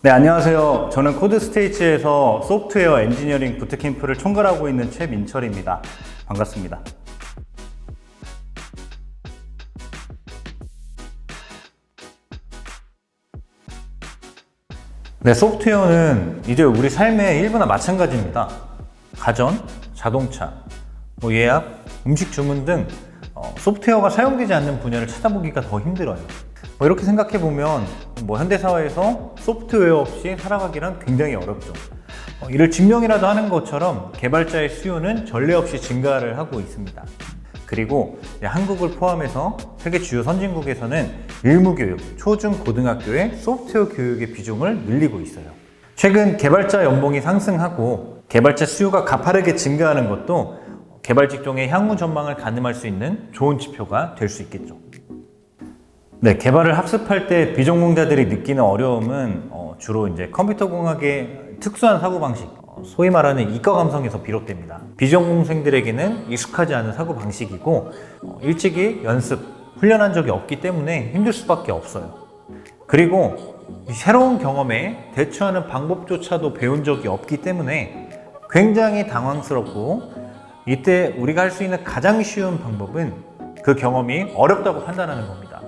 네, 안녕하세요. 저는 코드스테이츠에서 소프트웨어 엔지니어링 부트캠프를 총괄하고 있는 최민철입니다. 반갑습니다. 네, 소프트웨어는 이제 우리 삶의 일부나 마찬가지입니다. 가전, 자동차, 예약, 음식 주문 등 소프트웨어가 사용되지 않는 분야를 찾아보기가 더 힘들어요. 이렇게 생각해보면 현대사회에서 소프트웨어 없이 살아가기란 굉장히 어렵죠. 이를 증명이라도 하는 것처럼 개발자의 수요는 전례 없이 증가를 하고 있습니다. 그리고 한국을 포함해서 세계 주요 선진국에서는 의무교육, 초중 고등학교의 소프트웨어 교육의 비중을 늘리고 있어요. 최근 개발자 연봉이 상승하고 개발자 수요가 가파르게 증가하는 것도 개발 직종의 향후 전망을 가늠할 수 있는 좋은 지표가 될 수 있겠죠. 네, 개발을 학습할 때 비전공자들이 느끼는 어려움은 주로 이제 컴퓨터 공학의 특수한 사고방식, 소위 말하는 이과 감성에서 비롯됩니다. 비전공생들에게는 익숙하지 않은 사고방식이고 일찍이 연습, 훈련한 적이 없기 때문에 힘들 수밖에 없어요. 그리고 새로운 경험에 대처하는 방법조차도 배운 적이 없기 때문에 굉장히 당황스럽고, 이때 우리가 할 수 있는 가장 쉬운 방법은 그 경험이 어렵다고 판단하는 겁니다.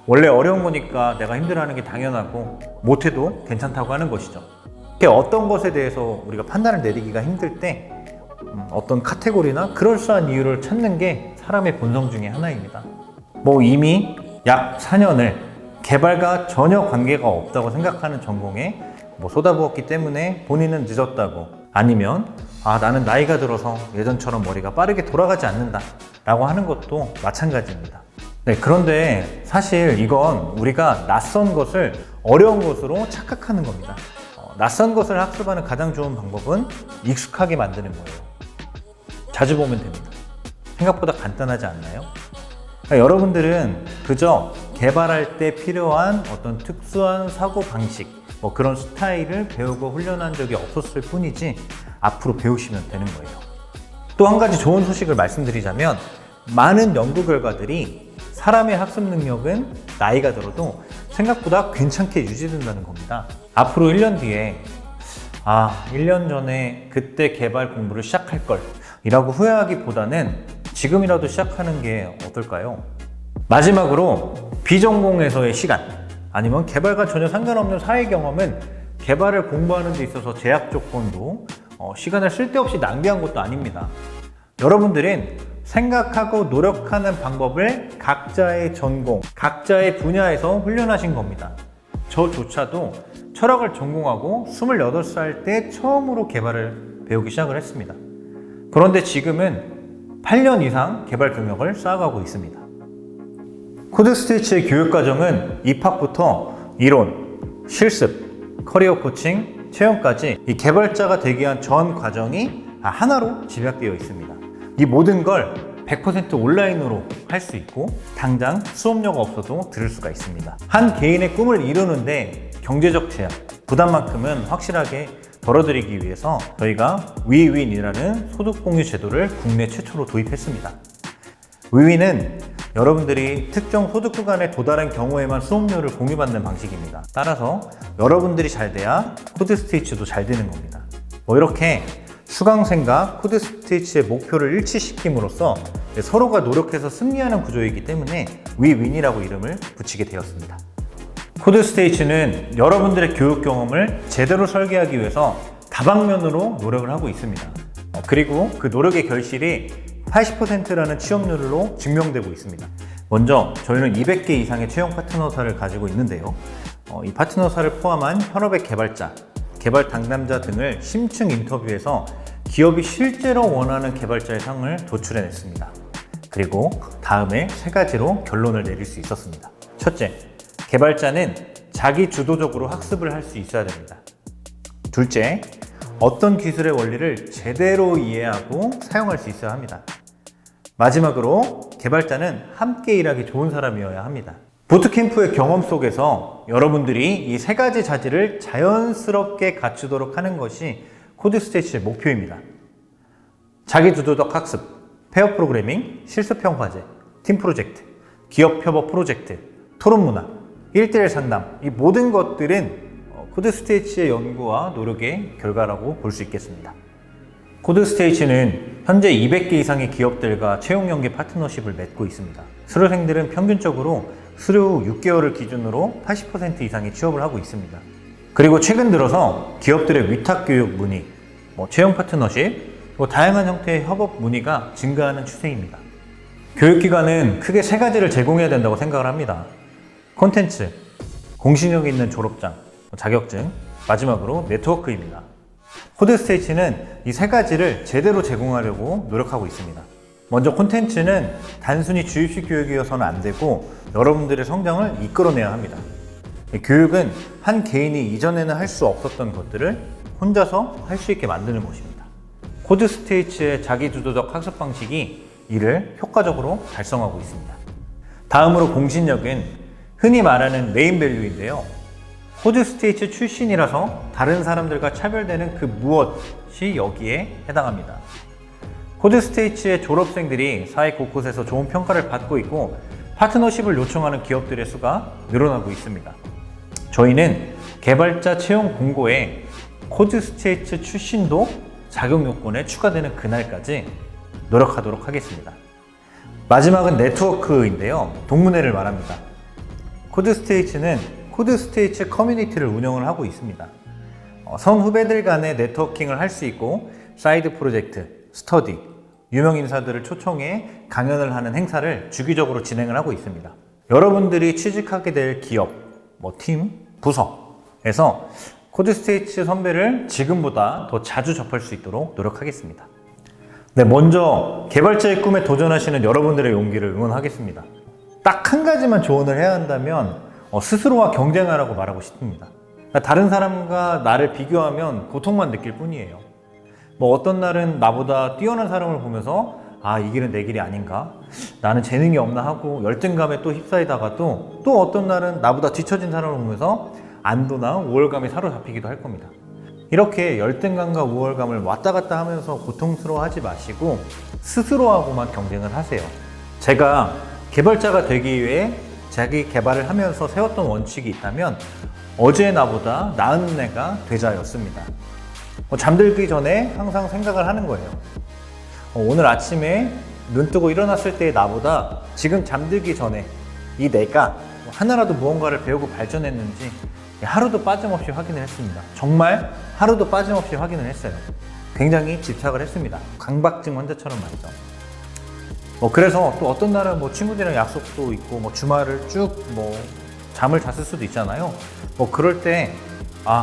원래 어려운 거니까 내가 힘들어하는 게 당연하고 못해도 괜찮다고 하는 것이죠. 어떤 것에 대해서 우리가 판단을 내리기가 힘들 때 어떤 카테고리나 그럴싸한 이유를 찾는 게 사람의 본성 중에 하나입니다. 이미 약 4년을 개발과 전혀 관계가 없다고 생각하는 전공에 쏟아부었기 때문에 본인은 늦었다고, 아니면 나는 나이가 들어서 예전처럼 머리가 빠르게 돌아가지 않는다 라고 하는 것도 마찬가지입니다. 네, 그런데 사실 이건 우리가 낯선 것을 어려운 것으로 착각하는 겁니다. 낯선 것을 학습하는 가장 좋은 방법은 익숙하게 만드는 거예요. 자주 보면 됩니다. 생각보다 간단하지 않나요? 여러분들은 그저 개발할 때 필요한 어떤 특수한 사고 방식, 그런 스타일을 배우고 훈련한 적이 없었을 뿐이지 앞으로 배우시면 되는 거예요. 또 한 가지 좋은 소식을 말씀드리자면, 많은 연구 결과들이 사람의 학습 능력은 나이가 들어도 생각보다 괜찮게 유지된다는 겁니다. 앞으로 1년 뒤에 1년 전에 그때 개발 공부를 시작할 걸 이라고 후회하기보다는 지금이라도 시작하는 게 어떨까요? 마지막으로 비전공에서의 시간, 아니면 개발과 전혀 상관없는 사회 경험은 개발을 공부하는 데 있어서 제약 조건도 시간을 쓸데없이 낭비한 것도 아닙니다. 여러분들은 생각하고 노력하는 방법을 각자의 전공, 각자의 분야에서 훈련하신 겁니다. 저조차도 철학을 전공하고 28살 때 처음으로 개발을 배우기 시작을 했습니다. 그런데 지금은 8년 이상 개발 경력을 쌓아가고 있습니다. 코드스테이츠의 교육과정은 입학부터 이론, 실습, 커리어 코칭, 채용까지 이 개발자가 되기 위한 전 과정이 하나로 집약되어 있습니다. 이 모든 걸 100% 온라인으로 할 수 있고, 당장 수업료가 없어도 들을 수가 있습니다. 한 개인의 꿈을 이루는데 경제적 제약, 부담만큼은 확실하게 덜어드리기 위해서 저희가 위윈이라는 소득 공유 제도를 국내 최초로 도입했습니다. 위윈은 여러분들이 특정 소득 구간에 도달한 경우에만 수업료를 공유받는 방식입니다. 따라서 여러분들이 잘 돼야 코드스테이츠도 잘 되는 겁니다. 이렇게 수강생과 코드스테이츠의 목표를 일치시킴으로써 서로가 노력해서 승리하는 구조이기 때문에 위윈이라고 이름을 붙이게 되었습니다. 코드스테이츠는 여러분들의 교육 경험을 제대로 설계하기 위해서 다방면으로 노력을 하고 있습니다. 그리고 그 노력의 결실이 80%라는 취업률로 증명되고 있습니다. 먼저 저희는 200개 이상의 채용 파트너사를 가지고 있는데요. 이 파트너사를 포함한 현업의 개발자, 개발 담당자 등을 심층 인터뷰해서 기업이 실제로 원하는 개발자의 상을 도출해냈습니다. 그리고 다음에 3가지로 결론을 내릴 수 있었습니다. 첫째, 개발자는 자기 주도적으로 학습을 할 수 있어야 됩니다. 둘째, 어떤 기술의 원리를 제대로 이해하고 사용할 수 있어야 합니다. 마지막으로, 개발자는 함께 일하기 좋은 사람이어야 합니다. 부트캠프의 경험 속에서 여러분들이 이 3가지 자질을 자연스럽게 갖추도록 하는 것이 코드스테이츠의 목표입니다. 자기주도적 학습, 페어 프로그래밍, 실습형 과제, 팀 프로젝트, 기업 협업 프로젝트, 토론 문화, 1대1 상담, 이 모든 것들은 코드스테이치의 연구와 노력의 결과라고 볼 수 있겠습니다. 코드스테이치는 현재 200개 이상의 기업들과 채용 연계 파트너십을 맺고 있습니다. 수료생들은 평균적으로 수료 6개월을 기준으로 80% 이상의 취업을 하고 있습니다. 그리고 최근 들어서 기업들의 위탁교육 문의, 채용 파트너십, 다양한 형태의 협업 문의가 증가하는 추세입니다. 교육기관은 크게 3가지를 제공해야 된다고 생각을 합니다. 콘텐츠, 공신력 있는 졸업장, 자격증, 마지막으로 네트워크입니다. 코드스테이치는 이 3가지를 제대로 제공하려고 노력하고 있습니다. 먼저 콘텐츠는 단순히 주입식 교육이어서는 안 되고 여러분들의 성장을 이끌어내야 합니다. 교육은 한 개인이 이전에는 할 수 없었던 것들을 혼자서 할 수 있게 만드는 것입니다. 코드스테이치의 자기주도적 학습 방식이 이를 효과적으로 달성하고 있습니다. 다음으로 공신력은 흔히 말하는 네임밸류인데요. 코드스테이치 출신이라서 다른 사람들과 차별되는 그 무엇이 여기에 해당합니다. 코드스테이치의 졸업생들이 사회 곳곳에서 좋은 평가를 받고 있고 파트너십을 요청하는 기업들의 수가 늘어나고 있습니다. 저희는 개발자 채용 공고에 코드스테이치 출신도 자격 요건에 추가되는 그날까지 노력하도록 하겠습니다. 마지막은 네트워크인데요. 동문회를 말합니다. 코드스테이치는 코드스테이치 커뮤니티를 운영을 하고 있습니다. 선후배들 간의 네트워킹을 할 수 있고 사이드 프로젝트, 스터디, 유명 인사들을 초청해 강연을 하는 행사를 주기적으로 진행을 하고 있습니다. 여러분들이 취직하게 될 기업, 팀, 부서에서 코드스테이치 선배를 지금보다 더 자주 접할 수 있도록 노력하겠습니다. 네, 먼저 개발자의 꿈에 도전하시는 여러분들의 용기를 응원하겠습니다. 딱 한 가지만 조언을 해야 한다면 스스로와 경쟁하라고 말하고 싶습니다. 다른 사람과 나를 비교하면 고통만 느낄 뿐이에요. 어떤 날은 나보다 뛰어난 사람을 보면서 이 길은 내 길이 아닌가? 나는 재능이 없나 하고 열등감에 또 휩싸이다가도 또 어떤 날은 나보다 뒤처진 사람을 보면서 안도나 우월감에 사로잡히기도 할 겁니다. 이렇게 열등감과 우월감을 왔다 갔다 하면서 고통스러워하지 마시고 스스로하고만 경쟁을 하세요. 제가 개발자가 되기 위해 자기 개발을 하면서 세웠던 원칙이 있다면 어제의 나보다 나은 내가 되자였습니다. 잠들기 전에 항상 생각을 하는 거예요. 오늘 아침에 눈 뜨고 일어났을 때의 나보다 지금 잠들기 전에 이 내가 하나라도 무언가를 배우고 발전했는지 하루도 빠짐없이 확인을 했습니다. 정말 하루도 빠짐없이 확인을 했어요. 굉장히 집착을 했습니다. 강박증 환자처럼 말이죠. 그래서 또 어떤 날은 친구들이랑 약속도 있고 주말을 쭉 잠을 잤을 수도 있잖아요. 그럴 때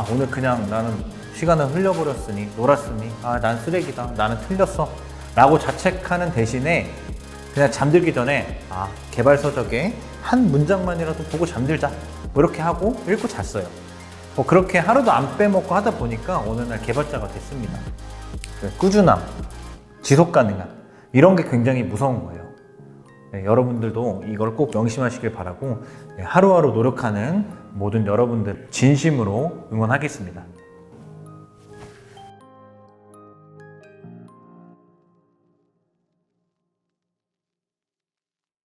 오늘 그냥 나는 시간을 흘려버렸으니 놀았으니 난 쓰레기다, 나는 틀렸어 라고 자책하는 대신에 그냥 잠들기 전에 개발 서적에 한 문장만이라도 보고 잠들자 이렇게 하고 읽고 잤어요. 그렇게 하루도 안 빼먹고 하다 보니까 어느 날 개발자가 됐습니다. 꾸준함, 지속 가능함 이런 게 굉장히 무서운 거예요. 여러분들도 이걸 꼭 명심하시길 바라고 하루하루 노력하는 모든 여러분들 진심으로 응원하겠습니다.